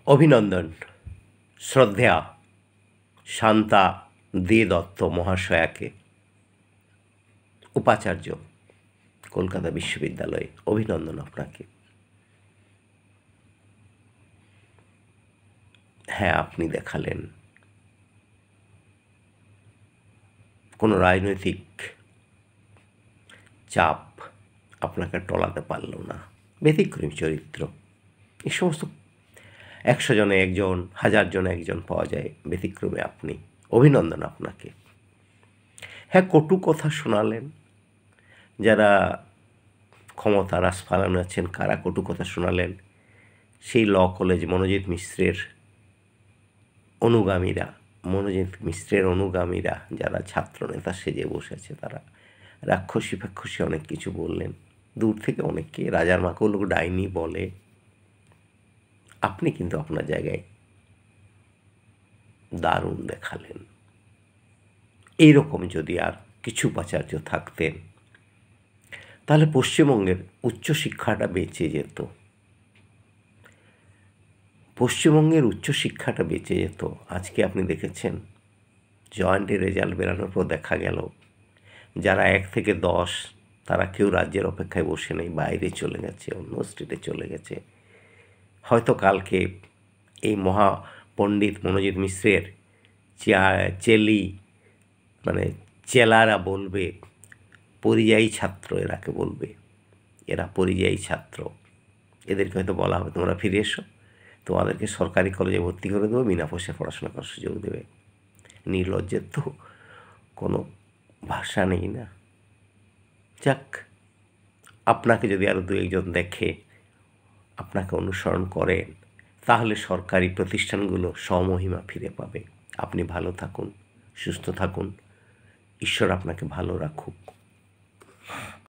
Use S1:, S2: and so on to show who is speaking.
S1: অভিনন্দন শ্রদ্ধেয়া শান্তা দে দত্ত মহাশয়াকে, উপাচার্য, কলকাতা বিশ্ববিদ্যালয়ে। অভিনন্দন আপনাকে। হ্যাঁ, আপনি দেখালেন কোনো রাজনৈতিক চাপ আপনাকে টলাতে পারল না। ব্যতিক্রমী চরিত্র। এই সমস্ত 100 জনে একজন, 1000 জনে একজন পাওয়া যায়, ব্যতিক্রমে আপনি। অভিনন্দন আপনাকে। হ্যাঁ, কটু কথা শোনালেন। যারা ক্ষমতার আস্ফালনে আছেন, কারা কটু কথা শোনালেন? সেই ল কলেজ মনোজিৎ মিশ্রের অনুগামীরা যারা ছাত্রনেতা সেজে বসেছে, তারা রাক্ষসী ফাক্ষসী অনেক কিছু বললেন। দূর থেকে অনেককে রাজার মাকেও লোক ডাইনি বলে। আপনি কিন্তু আপনার জায়গায় দারুণ দেখালেন। এইরকম যদি আর কিছু উপাচার্য থাকতেন, তাহলে পশ্চিমবঙ্গের উচ্চশিক্ষাটা বেঁচে যেত। পশ্চিমবঙ্গের উচ্চশিক্ষাটা বেঁচে যেত। আজকে আপনি দেখেছেন, জয়েন্টের রেজাল্ট বেরানোর পর দেখা গেল যারা 1 থেকে 10, তারা কেউ রাজ্যের অপেক্ষায় বসে নেই, বাইরে চলে গেছে, অন্য স্টেটে চলে গেছে। হয়তো কালকে এই মহাপণ্ডিত মনোজিৎ মিশ্রের চেলারা বলবে, পরিযায়ী ছাত্র এরাকে বলবে, এরা পরিযায়ী ছাত্র। এদেরকে হয়তো বলা হবে, তোমরা ফিরে এসো, তোমাদেরকে সরকারি কলেজে ভর্তি করে দেবো, বিনা পয়সায় পড়াশোনা করার সুযোগ দেবে। নির্লজ্জের তো কোনো ভাষা নেই না। যাক, আপনাকে যদি আরও 2 একজন দেখে, আপনাকে অনুসরণ করেন, তাহলে সরকারি প্রতিষ্ঠানগুলো স্বমহিমা ফিরে পাবে। আপনি ভালো থাকুন, সুস্থ থাকুন, ঈশ্বর আপনাকে ভালো রাখুক।